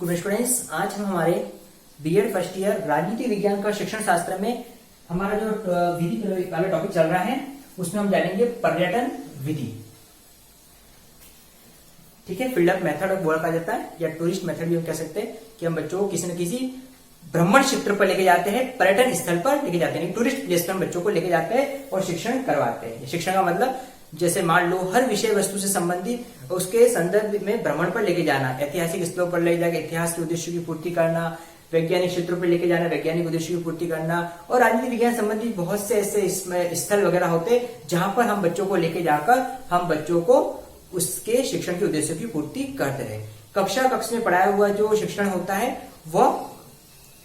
Good students, आज हम हमारे बीएड फर्स्ट ईयर राजनीति विज्ञान का शिक्षण शास्त्र में हमारा जो विधि वाला टॉपिक चल रहा है उसमें हम जानेंगे पर्यटन विधि। ठीक है, फील्ड ऑफ मेथड बोला कहा जाता है या टूरिस्ट मेथड भी हम कह सकते हैं कि हम बच्चों को किसी न किसी भ्रमण क्षेत्र पर लेके जाते हैं, पर्यटन स्थल पर लेके जाते हैं, टूरिस्ट प्लेस पर हम बच्चों को लेके जाते हैं और शिक्षण करवाते हैं। शिक्षण का मतलब जैसे मान लो हर विषय वस्तु से संबंधित उसके संदर्भ में भ्रमण पर लेके जाना, ऐतिहासिक स्थलों पर ले जाकर इतिहास के उद्देश्य की पूर्ति करना, वैज्ञानिक क्षेत्रों पर लेके जाना, वैज्ञानिक उद्देश्य की पूर्ति करना, और राजनीति विज्ञान संबंधित बहुत से ऐसे स्थल वगैरह होते जहां पर हम बच्चों को लेके जाकर हम बच्चों को उसके शिक्षण के उद्देश्यों की पूर्ति करते रहे। कक्ष में पढ़ाया हुआ जो शिक्षण होता है वह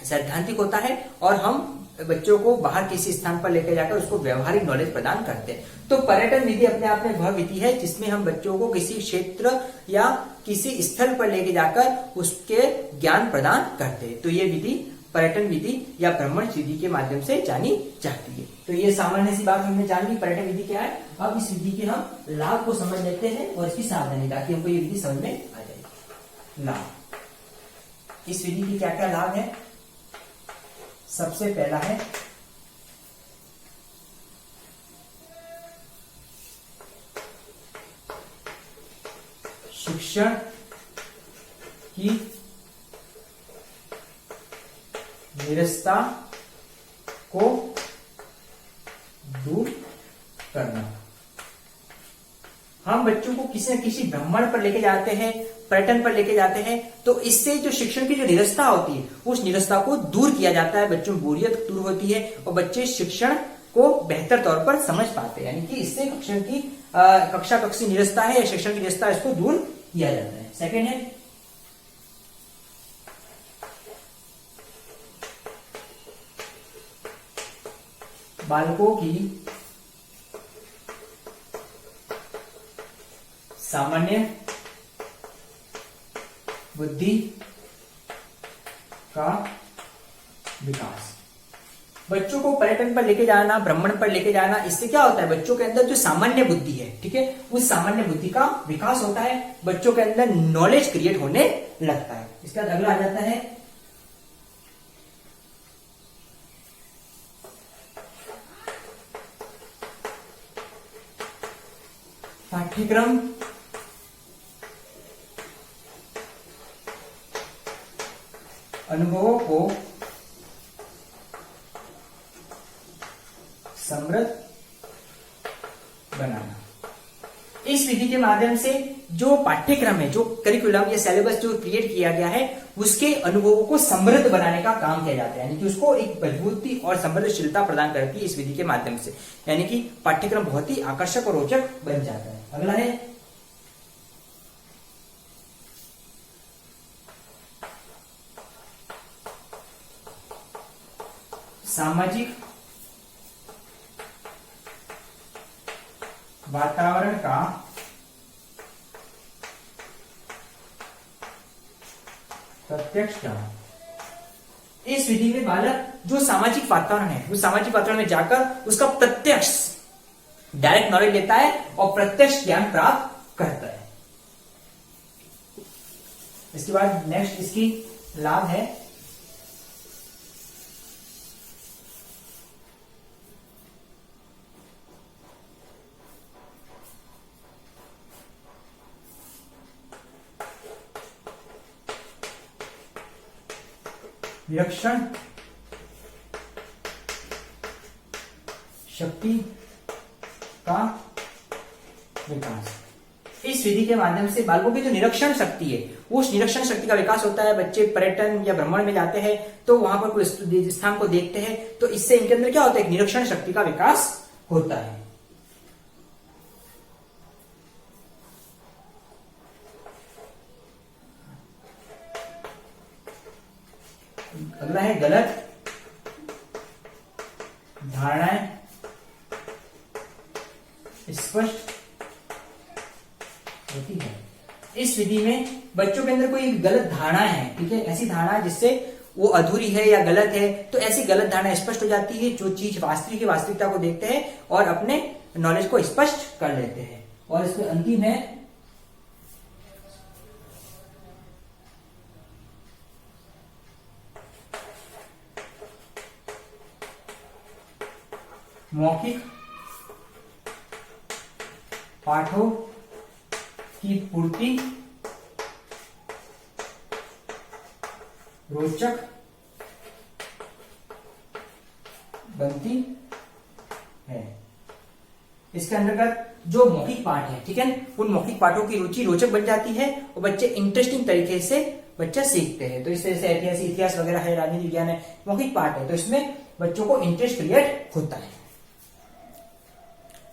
सैद्धांतिक होता है और हम बच्चों को बाहर किसी स्थान पर लेकर जाकर उसको व्यवहारिक नॉलेज प्रदान करते हैं। तो पर्यटन विधि अपने आप में वह विधि है जिसमें हम बच्चों को किसी क्षेत्र या किसी स्थल पर लेके जाकर उसके ज्ञान प्रदान करते हैं। तो ये विधि पर्यटन विधि या भ्रमण विधि के माध्यम से जानी जाती है। तो ये सामान्य सी बात हमने जान ली, पर्यटन विधि क्या है। अब इस विधि के हम लाभ को समझ लेते हैं और इसकी सावधानी, ताकि हमको ये विधि समझ में आ जाए। लाभ, इस विधि की क्या क्या लाभ है। सबसे पहला है शिक्षण की निरस्ता को दूर करना। हम बच्चों को किसी न किसी भ्रमण पर लेके जाते हैं, पर्यटन पर लेके जाते हैं, तो इससे जो शिक्षण की जो निरस्ता होती है उस निरस्ता को दूर किया जाता है, बच्चों की बोरियत दूर होती है और बच्चे शिक्षण को बेहतर तौर पर समझ पाते हैं। यानी कि इससे शिक्षण की कक्षी निरस्ता है या शिक्षण की निरस्ता, इसको दूर किया जाता है। सेकेंड है बालकों की सामान्य बुद्धि का विकास। बच्चों को पर्यटन पर लेके जाना, भ्रमण पर लेके जाना, इससे क्या होता है, बच्चों के अंदर जो सामान्य बुद्धि है, ठीक है, उस सामान्य बुद्धि का विकास होता है, बच्चों के अंदर नॉलेज क्रिएट होने लगता है। इसके बाद अगला आ जाता है पाठ्यक्रम अनुभवों को समृद्ध बनाना। इस विधि के माध्यम से जो पाठ्यक्रम है, जो करिकुलम या सिलेबस जो क्रिएट किया गया है, उसके अनुभवों को समृद्ध बनाने का काम किया जाता है। यानी कि उसको एक मजबूती और समृद्धशीलता प्रदान करती है इस विधि के माध्यम से। यानी कि पाठ्यक्रम बहुत ही आकर्षक और रोचक बन जाता है। अगला है सामाजिक वातावरण का प्रत्यक्ष ज्ञान। इस विधि में बालक जो सामाजिक वातावरण है, उस सामाजिक वातावरण में जाकर उसका प्रत्यक्ष डायरेक्ट नॉलेज लेता है और प्रत्यक्ष ज्ञान प्राप्त करता है। इसके बाद नेक्स्ट इसकी लाभ है निरीक्षण शक्ति का विकास। इस विधि के माध्यम से बालकों की जो निरीक्षण शक्ति है, उस निरीक्षण शक्ति का विकास होता है। बच्चे पर्यटन या भ्रमण में जाते हैं तो वहां पर कोई स्थान को देखते हैं, तो इससे इनके अंदर क्या होता है, एक निरीक्षण शक्ति का विकास होता है। अगला है गलत धारणाएं स्पष्ट होती है। इस विधि में बच्चों के अंदर कोई गलत धारणा है, ठीक है, ऐसी धारणा जिससे वो अधूरी है या गलत है, तो ऐसी गलत धारणा स्पष्ट हो जाती है। जो चीज वास्तविकता को देखते हैं और अपने नॉलेज को स्पष्ट कर लेते हैं। और इसमें अंतिम है मौखिक पाठों की पूर्ति रोचक बनती है। इसके अंतर्गत जो मौखिक पाठ है, ठीक है, उन मौखिक पाठों की रुचि रोचक बन जाती है और बच्चे इंटरेस्टिंग तरीके से बच्चा सीखते हैं। तो इस तरह से ऐतिहासिक इतिहास वगैरह है, राजनीति विज्ञान है, मौखिक पाठ है, तो इसमें बच्चों को इंटरेस्ट क्रिएट होता है।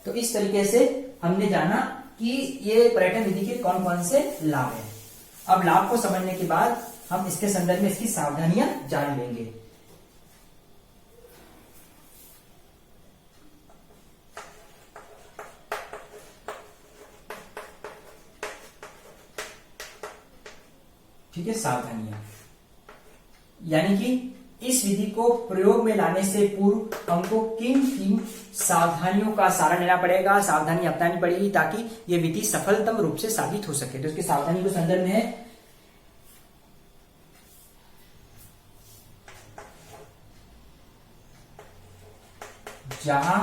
तो इस तरीके से हमने जाना कि ये पर्यटन विधि के कौन कौन से लाभ है। अब लाभ को समझने के बाद हम इसके संदर्भ में इसकी सावधानियां जान लेंगे। ठीक है, सावधानियां यानी कि इस विधि को प्रयोग में लाने से पूर्व हमको किन किन सावधानियों का सहारा लेना पड़ेगा, सावधानी अपनानी पड़ेगी ताकि ये विधि सफलतम रूप से साबित हो सके। तो इसकी सावधानी के संदर्भ में है जहां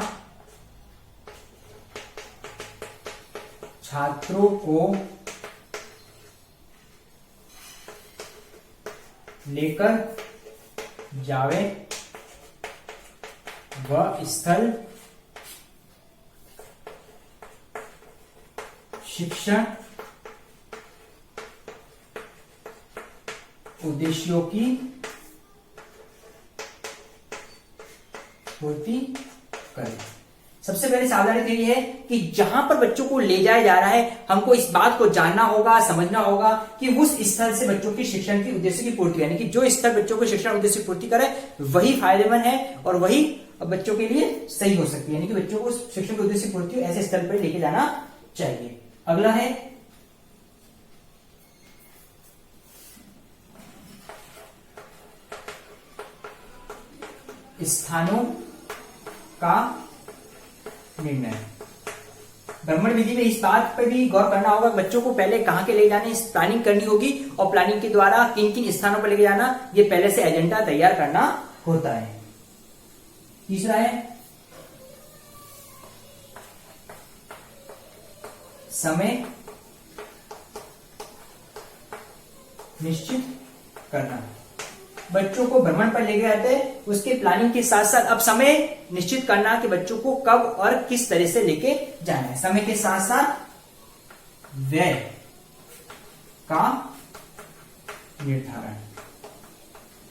छात्रों को लेकर जावे वह स्थल शिक्षण उद्देश्यों की पूर्ति करे। सबसे पहले सावधानी तो ये है कि जहां पर बच्चों को ले जाया जा रहा है हमको इस बात को जानना होगा, समझना होगा कि उस स्थल से बच्चों की शिक्षण की उद्देश्य की पूर्ति, यानी कि जो स्थल बच्चों को शिक्षण उद्देश्य की पूर्ति करे वही फायदेमंद है और वही बच्चों के लिए सही हो सकती है, यानी कि बच्चों को शिक्षण की उद्देश्य की पूर्ति ऐसे स्थल पर लेके जाना चाहिए। अगला है स्थानों का निर्णय। भ्रमण विधि में इस बात पर भी गौर करना होगा बच्चों को पहले कहां के ले जाने, प्लानिंग करनी होगी और प्लानिंग के द्वारा किन किन स्थानों पर लेके जाना ये पहले से एजेंडा तैयार करना होता है। तीसरा है समय निश्चित करना। बच्चों को भ्रमण पर लेके जाते हैं उसके प्लानिंग के साथ साथ अब समय निश्चित करना कि बच्चों को कब और किस तरह से लेके जाना है। समय के साथ साथ व्यय का निर्धारण,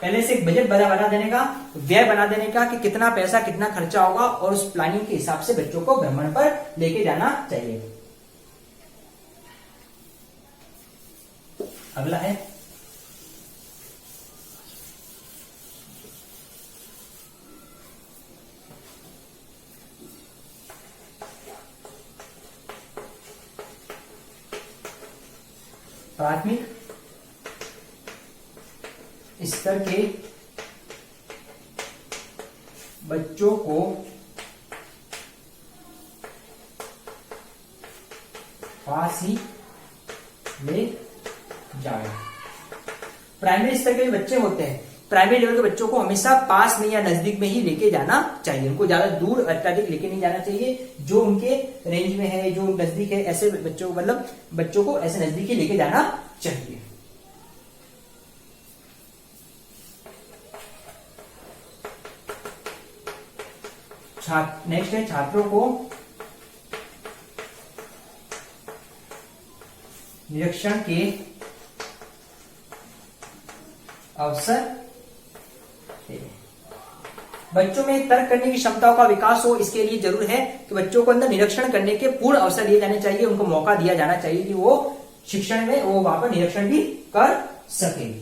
पहले से एक बजट बना देने का, व्यय बना देने का कि कितना पैसा कितना खर्चा होगा और उस प्लानिंग के हिसाब से बच्चों को भ्रमण पर लेके जाना चाहिए। अगला है प्राथमिक स्तर के बच्चों को पास ही ले जाए। प्राइमरी स्तर के जो बच्चे होते हैं, प्राइमरी लेवल के बच्चों को हमेशा पास में या नजदीक में ही लेके जाना चाहिए। उनको ज्यादा दूर अत्यधिक लेके नहीं जाना चाहिए, जो उनके रेंज में है, जो नजदीक है, ऐसे बच्चों को मतलब बच्चों को ऐसे नजदीक ही लेके जाना चाहिए। नेक्स्ट है छात्रों को निरीक्षण के अवसर। बच्चों में तर्क करने की क्षमताओं का विकास हो, इसके लिए जरूर है कि बच्चों को अंदर निरीक्षण करने के पूर्ण अवसर दिए जाने चाहिए, उनको मौका दिया जाना चाहिए कि वो शिक्षण में वो वहां पर निरीक्षण भी कर सके।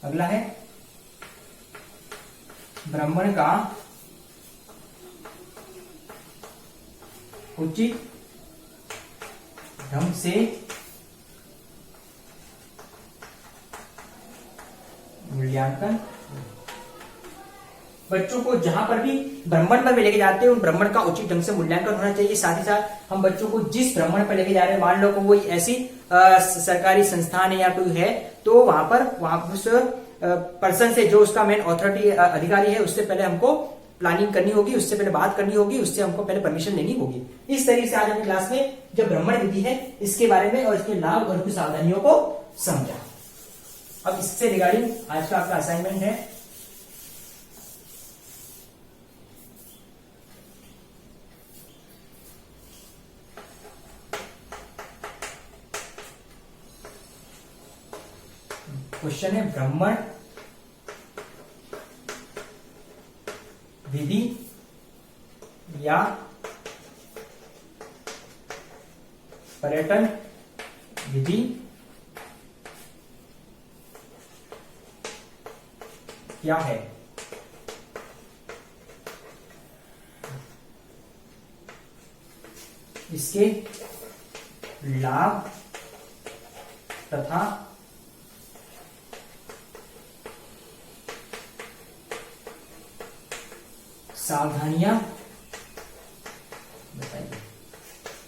अगला है भ्रमण का उचित ढंग से मूल्यांकन। बच्चों को जहां पर भी भ्रमण पर लेके जाते हैं उन भ्रमण का उचित ढंग से मूल्यांकन होना चाहिए। साथ ही साथ हम बच्चों को जिस भ्रमण पर लेके जा रहे हैं, मान लो को वो ऐसी सरकारी संस्थान है या कोई है, तो वहां उस पर्सन से, जो उसका मेन अथॉरिटी अधिकारी है, उससे पहले हमको प्लानिंग करनी होगी, उससे पहले बात करनी होगी, उससे हमको पहले परमिशन लेनी होगी। इस तरीके से आज हमने क्लास में जो भ्रमण विधि है इसके बारे में और इसके लाभ और उसकी सावधानियों को समझा। अब इससे रिगार्डिंग आज का आपका असाइनमेंट है, क्वेश्चन है भ्रमण विधि या पर्यटन विधि क्या है? इसके लाभ तथा सावधानियां बताइए।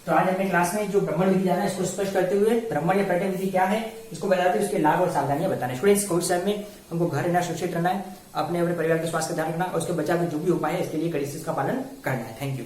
तो आज हमने क्लास में जो भ्रमण विधि जाना है इसको स्पष्ट करते हुए भ्रमण या पर्यटन विधि क्या है इसको बताते हुए उसके लाभ और सावधानियां बताना है। स्टूडेंट्स, कोविड समय में हमको घर रहना, सुरक्षित रहना है, अपने परिवार के स्वास्थ्य का ध्यान रखना और उसके बचाव के जो भी उपाय है इसके लिए कड़ी से इसका पालन करना है। Thank you.